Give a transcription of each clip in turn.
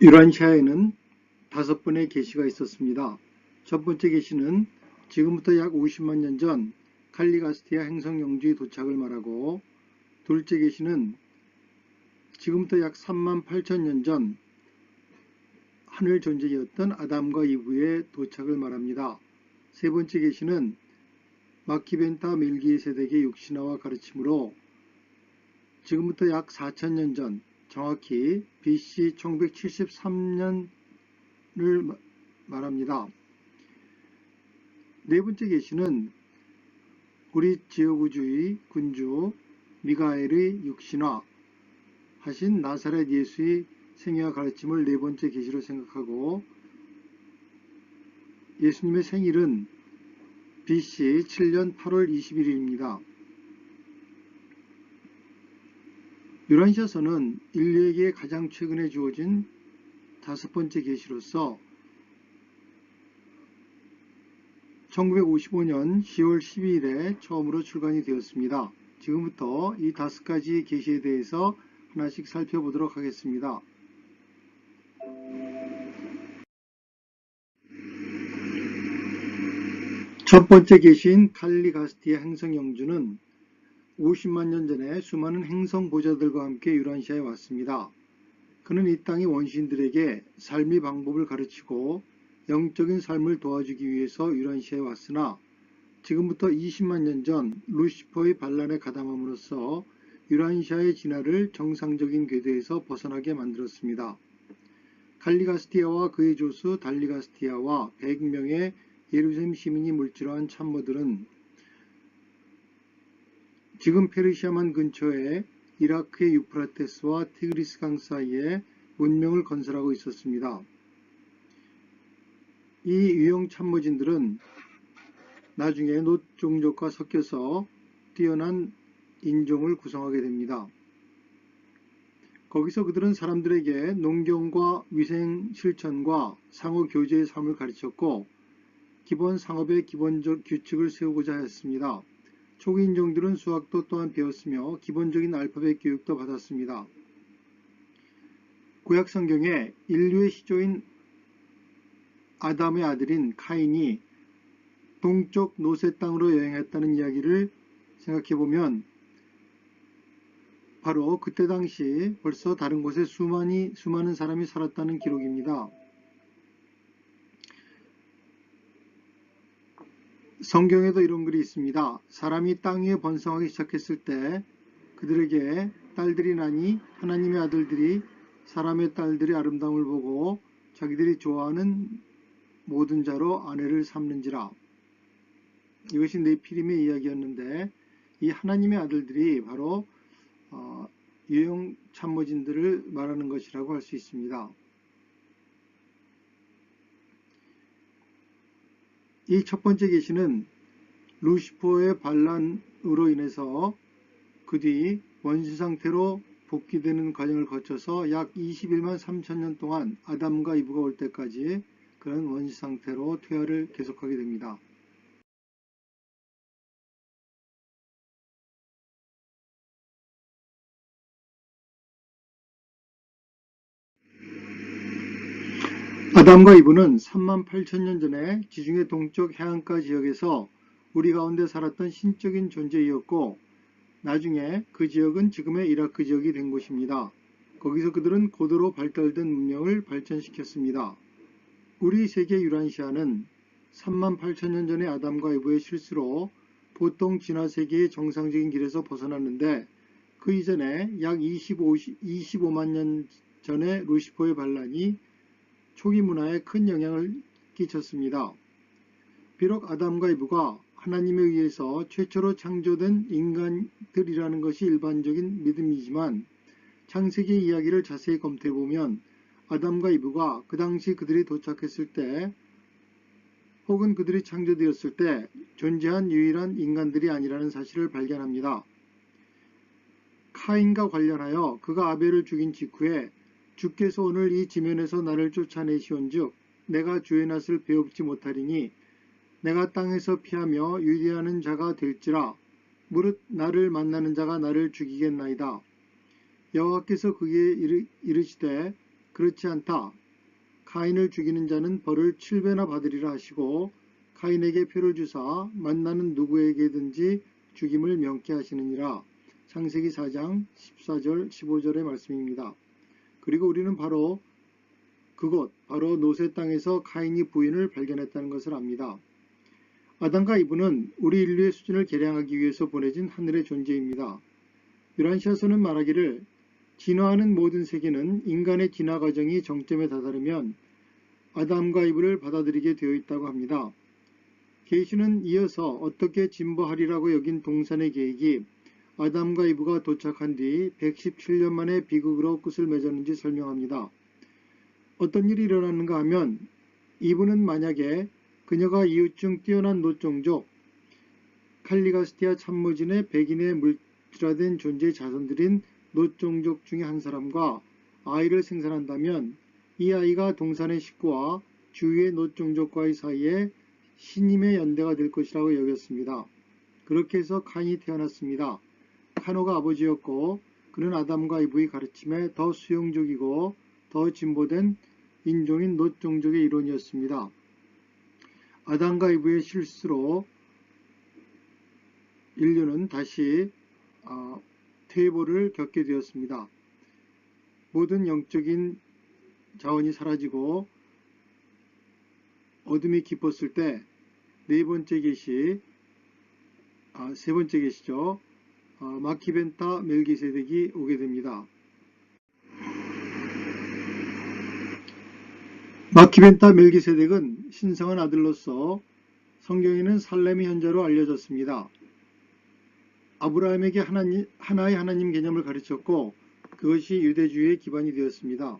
유란시아에는 5번의 계시가 있었습니다. 첫 번째 계시는 지금부터 약 50만 년 전 칼리가스티아 행성 영주의 도착을 말하고, 둘째 계시는 지금부터 약 3만 8천 년 전 하늘 존재였던 아담과 이브의 도착을 말합니다. 세 번째 계시는 마키벤타 멜기세덱의 육신화와 가르침으로 지금부터 약 4천 년 전, 정확히 BC 1973년을 말합니다. 네 번째 계시는 우리 지역우주의 군주 미가엘의 육신화 하신 나사렛 예수의 생애와 가르침을 네 번째 계시로 생각하고, 예수님의 생일은 BC 7년 8월 21일입니다. 유란시아서는 인류에게 가장 최근에 주어진 5번째 계시로서 1955년 10월 12일에 처음으로 출간이 되었습니다. 지금부터 이 5가지 계시에 대해서 하나씩 살펴보도록 하겠습니다. 첫 번째 계시인 칼리가스티아 행성 영주는 50만 년 전에 수많은 행성 보자들과 함께 유란시아에 왔습니다. 그는 이 땅의 원시인들에게 삶의 방법을 가르치고 영적인 삶을 도와주기 위해서 유란시아에 왔으나, 지금부터 20만 년 전 루시퍼의 반란에 가담함으로써 유란시아의 진화를 정상적인 궤도에서 벗어나게 만들었습니다. 칼리가스티아와 그의 조수 달리가스티아와 100명의 예루살렘 시민이 물질화한 참모들은 지금 페르시아만 근처에 이라크의 유프라테스와 티그리스 강 사이에 문명을 건설하고 있었습니다. 이 유형 참모진들은 나중에 놋 종족과 섞여서 뛰어난 인종을 구성하게 됩니다. 거기서 그들은 사람들에게 농경과 위생 실천과 상호 교제의 삶을 가르쳤고, 기본 상업의 기본적 규칙을 세우고자 했습니다. 초기 인종들은 수학도 또한 배웠으며 기본적인 알파벳 교육도 받았습니다. 구약 성경에 인류의 시조인 아담의 아들인 카인이 동쪽 노세 땅으로 여행했다는 이야기를 생각해보면, 바로 그때 당시 벌써 다른 곳에 수많은 사람이 살았다는 기록입니다. 성경에도 이런 글이 있습니다. 사람이 땅 위에 번성하기 시작했을 때 그들에게 딸들이 나니 하나님의 아들들이 사람의 딸들의 아름다움을 보고 자기들이 좋아하는 모든 자로 아내를 삼는지라. 이것이 네피림의 이야기였는데, 이 하나님의 아들들이 바로 유형 참모진들을 말하는 것이라고 할 수 있습니다. 이 첫 번째 계시는 루시퍼의 반란으로 인해서 그 뒤 원시 상태로 복귀되는 과정을 거쳐서 약 21만 3천 년 동안 아담과 이브가 올 때까지 그런 원시 상태로 퇴화를 계속하게 됩니다. 아담과 이브는 3만 8천 년 전에 지중해 동쪽 해안가 지역에서 우리 가운데 살았던 신적인 존재이었고, 나중에 그 지역은 지금의 이라크 지역이 된 곳입니다. 거기서 그들은 고도로 발달된 문명을 발전시켰습니다. 우리 세계 유란시아는 3만 8천 년 전의 아담과 이브의 실수로 보통 진화 세계의 정상적인 길에서 벗어났는데, 그 이전에 약 25만 년 전에 루시퍼의 반란이 초기 문화에 큰 영향을 끼쳤습니다. 비록 아담과 이브가 하나님에 의해서 최초로 창조된 인간들이라는 것이 일반적인 믿음이지만, 창세기 이야기를 자세히 검토해보면 아담과 이브가 그 당시 그들이 도착했을 때 혹은 그들이 창조되었을 때 존재한 유일한 인간들이 아니라는 사실을 발견합니다. 카인과 관련하여 그가 아벨을 죽인 직후에 주께서 오늘 이 지면에서 나를 쫓아내시온즉 내가 주의 낯을 배웁지 못하리니 내가 땅에서 피하며 유리하는 자가 될지라 무릇 나를 만나는 자가 나를 죽이겠나이다. 여호와께서 그에게 이르시되 그렇지 않다. 가인을 죽이는 자는 벌을 7배나 받으리라 하시고 가인에게 표를 주사 만나는 누구에게든지 죽임을 명케 하시느니라. 창세기 4장 14절 15절의 말씀입니다. 그리고 우리는 바로 그곳 바로 노세 땅에서 가인이 부인을 발견했다는 것을 압니다. 아담과 이브는 우리 인류의 수준을 계량하기 위해서 보내진 하늘의 존재입니다. 유란시아서는 말하기를 진화하는 모든 세계는 인간의 진화 과정이 정점에 다다르면 아담과 이브를 받아들이게 되어 있다고 합니다. 계시는 이어서 어떻게 진보하리라고 여긴 동산의 계획이 아담과 이브가 도착한 뒤 117년 만에 비극으로 끝을 맺었는지 설명합니다. 어떤 일이 일어났는가 하면 이브는 만약에 그녀가 이웃 중 뛰어난 노종족 칼리가스티아 참모진의 백인의 물질화된 존재의 자손들인 노종족 중의 한 사람과 아이를 생산한다면 이 아이가 동산의 식구와 주위의 노종족과의 사이에 신임의 연대가 될 것이라고 여겼습니다. 그렇게 해서 칸이 태어났습니다. 카노가 아버지였고 그는 아담과 이브의 가르침에 더 수용적이고 더 진보된 인종인 노종족의 일원이었습니다. 아담과 이브의 실수로 인류는 다시 퇴보를 겪게 되었습니다. 모든 영적인 자원이 사라지고 어둠이 깊었을 때 세 번째 계시죠. 마키벤타 멜기세덱이 오게 됩니다. 마키벤타 멜기세덱은 신성한 아들로서 성경에는 살렘의 현자로 알려졌습니다. 아브라함에게 하나의 하나님 개념을 가르쳤고 그것이 유대주의의 기반이 되었습니다.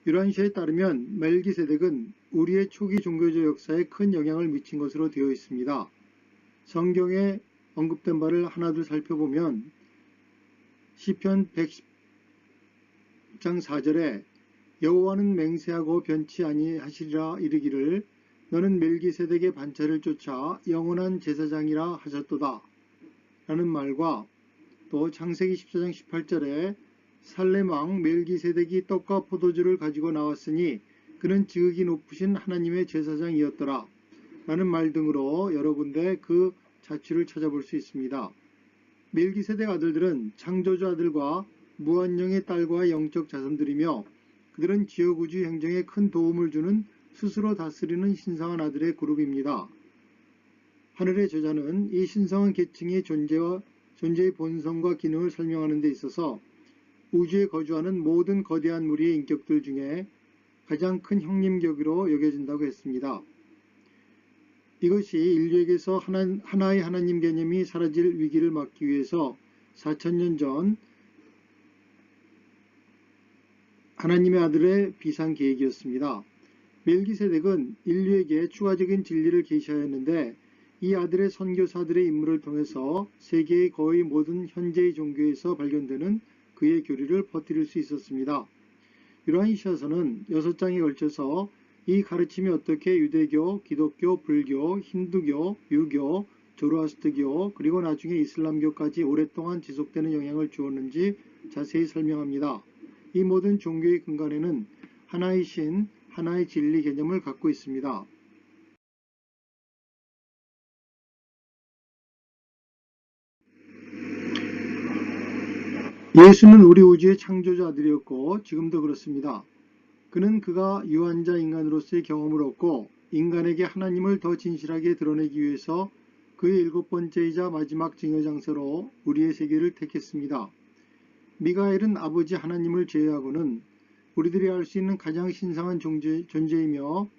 유란시아에 따르면 멜기세덱은 우리의 초기 종교적 역사에 큰 영향을 미친 것으로 되어 있습니다. 성경에 언급된 바를 하나둘 살펴보면 시편 110장 4절에 여호와는 맹세하고 변치 아니하시리라 이르기를 너는 멜기세덱의 반차를 쫓아 영원한 제사장이라 하셨도다 라는 말과 또 창세기 14장 18절에 살렘 왕 멜기세덱이 떡과 포도주를 가지고 나왔으니 그는 지극히 높으신 하나님의 제사장이었더라 라는 말 등으로 여러 군데 그 자취를 찾아볼 수 있습니다. 멜기세덱 아들들은 창조주 아들과 무한영의 딸과 영적 자손들이며 그들은 지역우주 행정에 큰 도움을 주는 스스로 다스리는 신성한 아들의 그룹입니다. 하늘의 저자는 이 신성한 계층의 존재의 본성과 기능을 설명하는 데 있어서 우주에 거주하는 모든 거대한 무리의 인격들 중에 가장 큰 형님격으로 여겨진다고 했습니다. 이것이 인류에게서 하나의 하나님 개념이 사라질 위기를 막기 위해서 4000년 전 하나님의 아들의 비상 계획이었습니다. 멜기세덱은 인류에게 추가적인 진리를 계시하였는데 이 아들의 선교사들의 임무를 통해서 세계의 거의 모든 현재의 종교에서 발견되는 그의 교리를 퍼뜨릴 수 있었습니다. 유란시아서는 6장에 걸쳐서 이 가르침이 어떻게 유대교, 기독교, 불교, 힌두교, 유교, 조로아스트교 그리고 나중에 이슬람교까지 오랫동안 지속되는 영향을 주었는지 자세히 설명합니다. 이 모든 종교의 근간에는 하나의 신, 하나의 진리 개념을 갖고 있습니다. 예수는 우리 우주의 창조자 아들이었고 지금도 그렇습니다. 그는 그가 유한자 인간으로서의 경험을 얻고 인간에게 하나님을 더 진실하게 드러내기 위해서 그의 7번째이자 마지막 증여장서로 우리의 세계를 택했습니다. 미가엘은 아버지 하나님을 제외하고는 우리들이 알 수 있는 가장 신성한 존재이며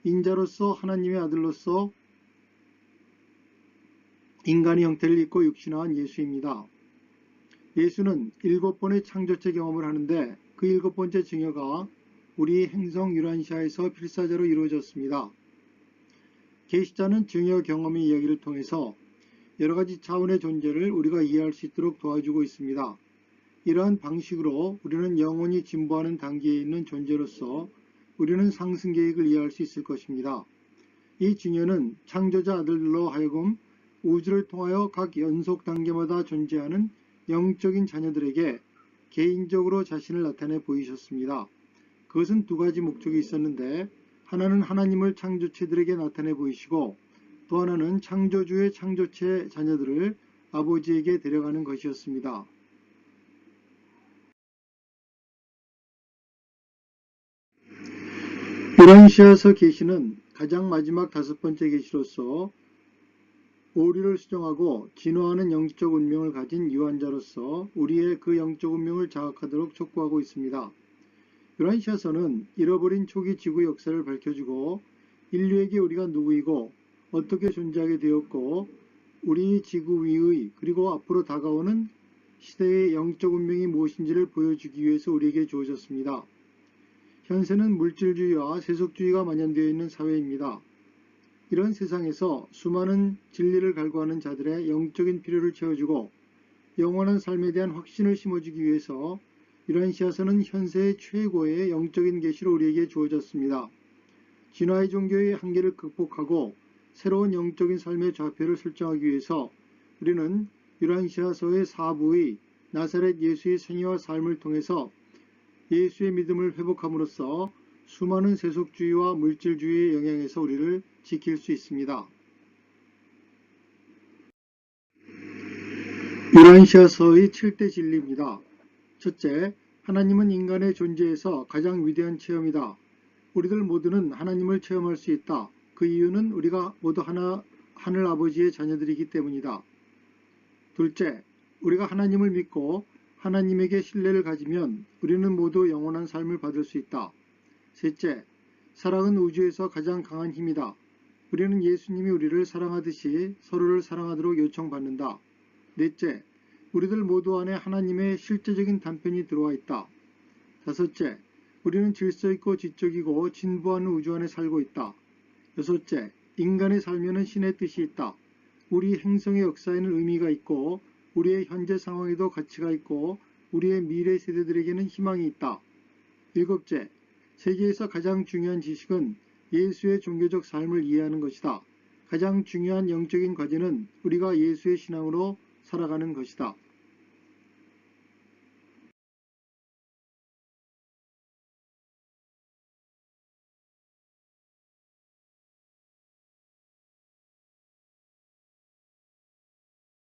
인자로서 하나님의 아들로서 인간의 형태를 입고 육신화한 예수입니다. 예수는 7번의 창조체 경험을 하는데 그 7번째 증여가 우리 행성 유란시아에서 필사적으로 이루어졌습니다. 계시자는 증여 경험의 이야기를 통해서 여러가지 차원의 존재를 우리가 이해할 수 있도록 도와주고 있습니다. 이러한 방식으로 우리는 영원히 진보하는 단계에 있는 존재로서 우리는 상승 계획을 이해할 수 있을 것입니다. 이 증여는 창조자 아들들로 하여금 우주를 통하여 각 연속 단계마다 존재하는 영적인 자녀들에게 개인적으로 자신을 나타내 보이셨습니다. 그것은 두 가지 목적이 있었는데 하나는 하나님을 창조체들에게 나타내 보이시고 또 하나는 창조주의 창조체 자녀들을 아버지에게 데려가는 것이었습니다. 요란시아서 계시는 가장 마지막 5번째 계시로서 오류를 수정하고 진화하는 영적 운명을 가진 유한자로서 우리의 그 영적 운명을 자각하도록 촉구하고 있습니다. 요란시아서는 잃어버린 초기 지구 역사를 밝혀주고 인류에게 우리가 누구이고 어떻게 존재하게 되었고 우리 지구 위의 그리고 앞으로 다가오는 시대의 영적 운명이 무엇인지를 보여주기 위해서 우리에게 주어졌습니다. 현세는 물질주의와 세속주의가 만연되어 있는 사회입니다. 이런 세상에서 수많은 진리를 갈구하는 자들의 영적인 필요를 채워주고 영원한 삶에 대한 확신을 심어주기 위해서 요란시아서는 현세의 최고의 영적인 계시로 우리에게 주어졌습니다. 진화의 종교의 한계를 극복하고 새로운 영적인 삶의 좌표를 설정하기 위해서 우리는 요란시아서의 4부의 나사렛 예수의 생애와 삶을 통해서 예수의 믿음을 회복함으로써 수많은 세속주의와 물질주의의 영향에서 우리를 지킬 수 있습니다. 요란시아서의 7대 진리입니다. 첫째, 하나님은 인간의 존재에서 가장 위대한 체험이다. 우리들 모두는 하나님을 체험할 수 있다. 그 이유는 우리가 모두 하늘 아버지의 자녀들이기 때문이다. 둘째, 우리가 하나님을 믿고 하나님에게 신뢰를 가지면 우리는 모두 영원한 삶을 받을 수 있다. 셋째, 사랑은 우주에서 가장 강한 힘이다. 우리는 예수님이 우리를 사랑하듯이 서로를 사랑하도록 요청받는다. 넷째, 우리들 모두 안에 하나님의 실제적인 단편이 들어와 있다. 다섯째, 우리는 질서 있고 지적이고 진부한 우주 안에 살고 있다. 여섯째, 인간의 삶에는 신의 뜻이 있다. 우리 행성의 역사에는 의미가 있고 우리의 현재 상황에도 가치가 있고 우리의 미래 세대들에게는 희망이 있다. 일곱째, 세계에서 가장 중요한 지식은 예수의 종교적 삶을 이해하는 것이다. 가장 중요한 영적인 과제는 우리가 예수의 신앙으로 살아가는 것이다.